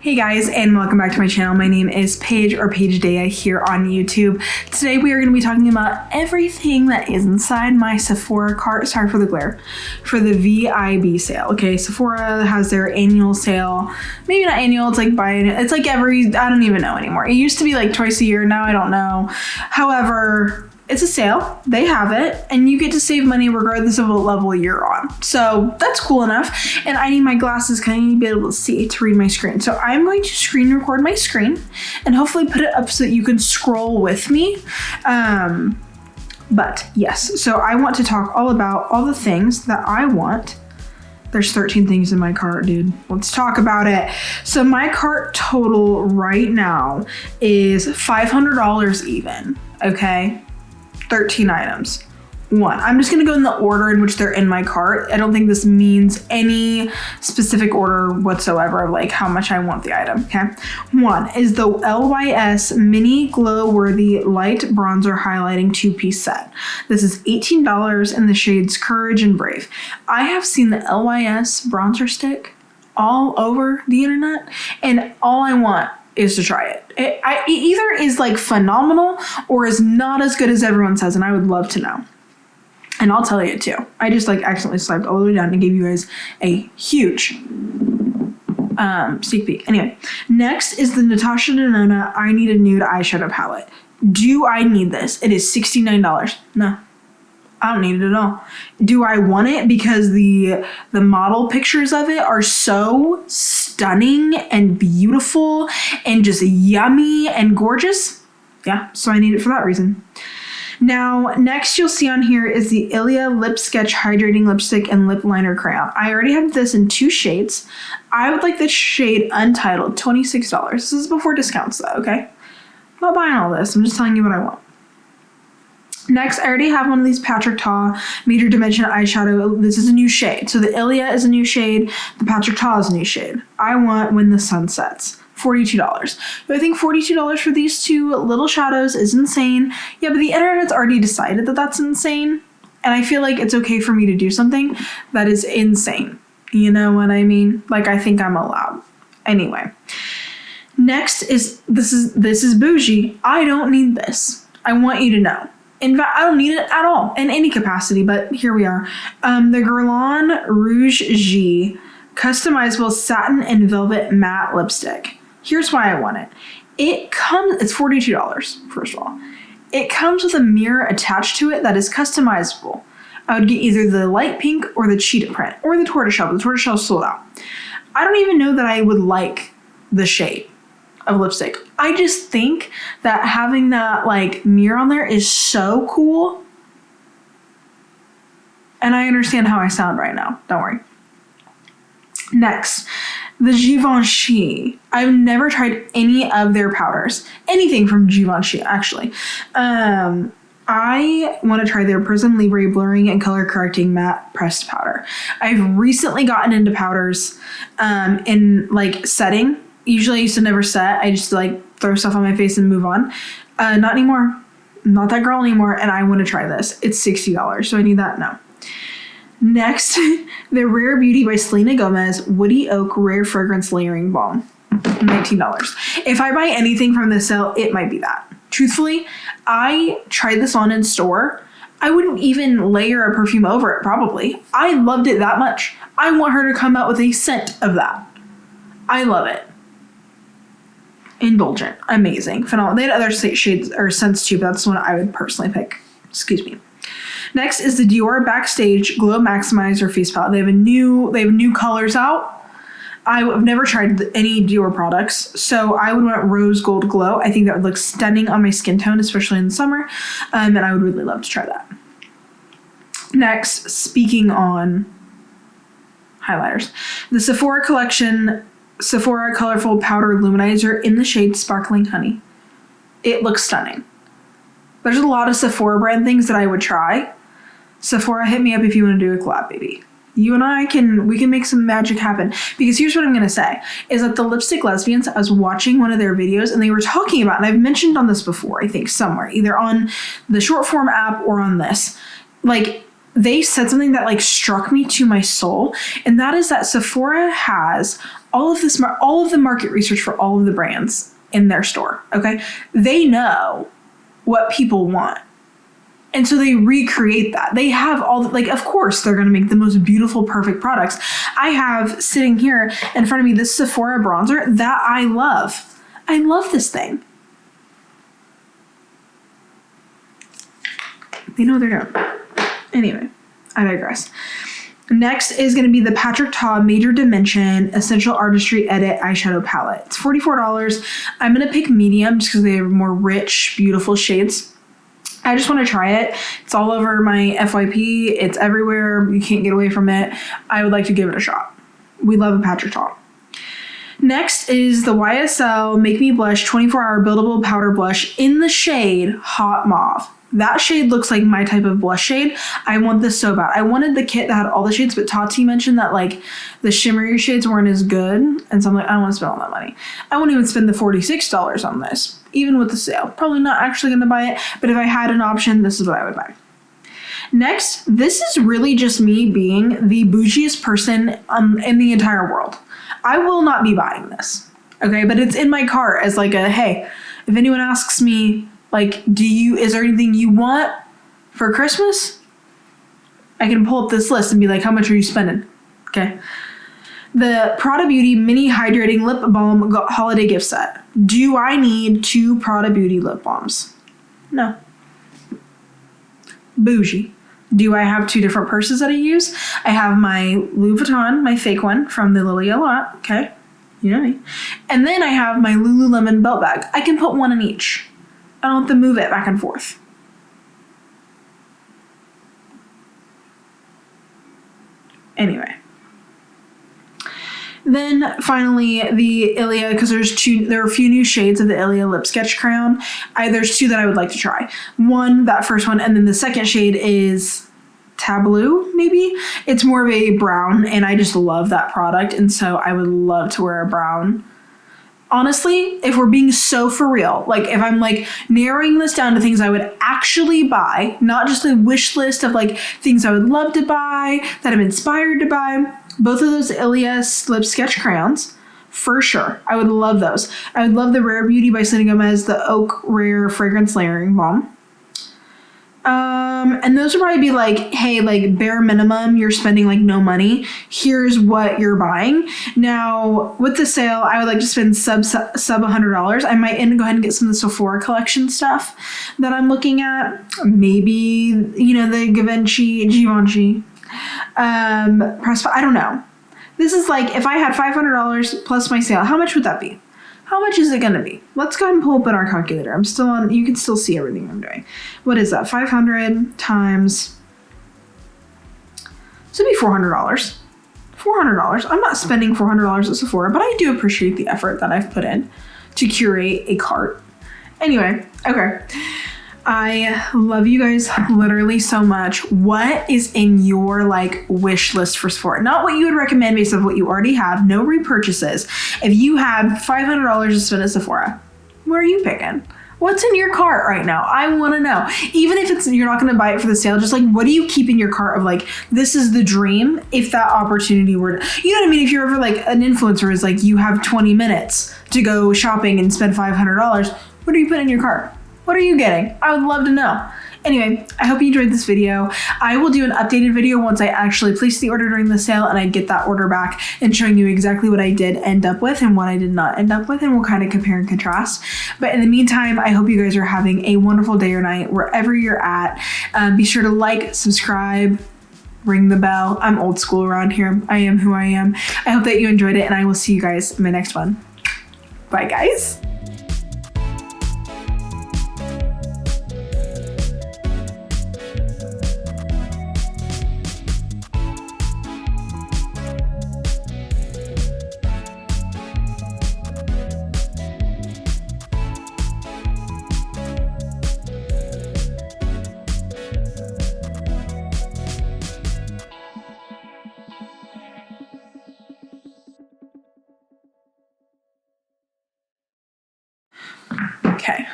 Hey guys, and welcome back to my channel. My name is Paige or Paige Dea here on YouTube. Today we are going to be talking about everything that is inside my Sephora cart. Sorry for the glare. For the VIB sale. Okay, Sephora has their annual sale. Maybe not annual, it's like it's like every, I don't even know anymore. It used to be like twice a year, now I don't know. However, it's a sale, they have it, and you get to save money regardless of what level you're on. So that's cool enough. And I need my glasses because I need to be able to see to read my screen. So I'm going to screen record my screen and hopefully put it up so that you can scroll with me. But yes, so I want to talk all about all the things that I want. There's 13 things in my cart, dude. Let's talk about it. So my cart total right now is $500 even, okay? 13 items. One, I'm just gonna go in the order in which they're in my cart. I don't think this means any specific order whatsoever of like how much I want the item, okay? One is the LYS Mini Glow Worthy Light Bronzer Highlighting 2-piece set. This is $18 in the shades Courage and Brave. I have seen the LYS bronzer stick all over the internet, and all I want is to try it. It either is like phenomenal or is not as good as everyone says, and I would love to know. And I'll tell you too. I just like accidentally swiped all the way down and gave you guys a huge sneak peek. Anyway, next is the Natasha Denona I Need a Nude Eyeshadow Palette. Do I need this? It is $69. No. I don't need it at all. Do I want it because the model pictures of it are so stunning and beautiful and just yummy and gorgeous? Yeah, so I need it for that reason. Now, next you'll see on here is the Ilia Lip Sketch Hydrating Lipstick and Lip Liner Crayon. I already have this in 2 shades. I would like the shade Untitled, $26. This is before discounts though, okay? I'm not buying all this, I'm just telling you what I want. Next, I already have one of these Patrick Ta Major Dimension eyeshadow. This is a new shade. So the Ilia is a new shade. The Patrick Ta is a new shade. I want When the Sun Sets. $42. Do I think $42 for these two little shadows is insane? Yeah, but the internet's already decided that that's insane. And I feel like it's okay for me to do something that is insane. You know what I mean? Like, I think I'm allowed. Anyway. Next is, this is bougie. I don't need this. I want you to know. In fact, I don't need it at all in any capacity, but here we are. The Guerlain Rouge G Customizable Satin and Velvet Matte Lipstick. Here's why I want it. It's $42, first of all. It comes with a mirror attached to it that is customizable. I would get either the light pink or the cheetah print or the tortoiseshell, but the tortoiseshell is sold out. I don't even know that I would like the shade of lipstick. I just think that having that like mirror on there is so cool. And I understand how I sound right now. Don't worry. Next, the Givenchy. I've never tried any of their powders. Anything from Givenchy, actually. I want to try their Prism Libre Blurring and Color Correcting Matte Pressed Powder. I've recently gotten into powders in like setting. Usually I used to never set. I just like throw stuff on my face and move on. Not anymore. I'm not that girl anymore, and I want to try this. It's $60. So I need that? No. Next, the Rare Beauty by Selena Gomez Woody Oak Rare Fragrance Layering Balm. $19. If I buy anything from this sale, it might be that. Truthfully, I tried this on in store. I wouldn't even layer a perfume over it, probably. I loved it that much. I want her to come out with a scent of that. I love it. Indulgent. Amazing. Phenomenal. They had other shades or scents too, but that's one I would personally pick. Excuse me. Next is the Dior Backstage Glow Maximizer Face Palette. They have new colors out. I've never tried any Dior products, so I would want Rose Gold Glow. I think that would look stunning on my skin tone, especially in the summer, and I would really love to try that. Next, speaking on highlighters, the Sephora Collection Sephora Colorful Powder Luminizer in the shade Sparkling Honey. It looks stunning. There's a lot of Sephora brand things that I would try. Sephora, hit me up if you want to do a collab, baby. You and I can make some magic happen. Because here's what I'm going to say, is that the Lipstick Lesbians, I was watching one of their videos and they were talking about, and I've mentioned on this before, I think somewhere, either on the short form app or on this, like they said something that like struck me to my soul, and that is that Sephora has all of the market research for all of the brands in their store. Okay, they know what people want, and so they recreate that. They have all like, of course, they're gonna make the most beautiful, perfect products. I have sitting here in front of me this Sephora bronzer that I love. I love this thing. They know what they're doing. Anyway, I digress. Next is going to be the Patrick Ta Major Dimension Essential Artistry Edit Eyeshadow Palette. It's $44. I'm going to pick medium just because they have more rich, beautiful shades. I just want to try it. It's all over my FYP. It's everywhere. You can't get away from it. I would like to give it a shot. We love a Patrick Ta. Next is the YSL Make Me Blush 24-Hour Buildable Powder Blush in the shade Hot Mauve. That shade looks like my type of blush shade. I want this so bad. I wanted the kit that had all the shades, but Tati mentioned that like the shimmery shades weren't as good. And so I'm like, I don't want to spend all that money. I won't even spend the $46 on this, even with the sale. Probably not actually going to buy it, but if I had an option, this is what I would buy. Next, this is really just me being the bougiest person in the entire world. I will not be buying this, okay? But it's in my cart as like a, hey, if anyone asks me, like, is there anything you want for Christmas? I can pull up this list and be like, how much are you spending? Okay. The Prada Beauty Mini Hydrating Lip Balm Holiday Gift Set. Do I need 2 Prada Beauty lip balms? No. Bougie. Do I have 2 different purses that I use? I have my Louis Vuitton, my fake one from the Lily Yellow app. Okay. You know me. And then I have my Lululemon belt bag. I can put one in each. I don't have to move it back and forth. Anyway. Then finally the Ilia, because there are a few new shades of the Ilia Lip Sketch Crayon. There's 2 that I would like to try. One, that first one, and then the second shade is Tableau, maybe? It's more of a brown, and I just love that product, and so I would love to wear a brown. Honestly, if we're being so for real, like if I'm like narrowing this down to things I would actually buy, not just a wish list of like things I would love to buy, that I'm inspired to buy, both of those Ilia Lip Sketch Crayons, for sure. I would love those. I would love the Rare Beauty by Selena Gomez, the Oak Rare Fragrance Layering Balm. And those would probably be like, hey, like bare minimum, you're spending like no money. Here's what you're buying. Now, with the sale, I would like to spend sub $100. I might go ahead and get some of the Sephora collection stuff that I'm looking at. Maybe, you know, the Givenchy, I don't know. This is like, if I had $500 plus my sale, how much would that be? How much is it going to be? Let's go ahead and pull up in our calculator. I'm still on, you can still see everything I'm doing. What is that? 500 times, so it'd be $400. $400. I'm not spending $400 at Sephora, but I do appreciate the effort that I've put in to curate a cart. Anyway, okay. I love you guys literally so much. What is in your like wish list for Sephora? Not what you would recommend based on what you already have. No repurchases. If you had $500 to spend at Sephora, what are you picking? What's in your cart right now? I want to know. Even if you're not going to buy it for the sale, just like what do you keep in your cart of like, this is the dream if that opportunity were to, you know what I mean? If you're ever like an influencer is like you have 20 minutes to go shopping and spend $500, what are you putting in your cart? What are you getting? I would love to know. Anyway, I hope you enjoyed this video. I will do an updated video once I actually place the order during the sale and I get that order back and showing you exactly what I did end up with and what I did not end up with, and we'll kind of compare and contrast. But in the meantime, I hope you guys are having a wonderful day or night wherever you're at. Be sure to like, subscribe, ring the bell. I'm old school around here. I am who I am. I hope that you enjoyed it, and I will see you guys in my next one. Bye, guys. Okay.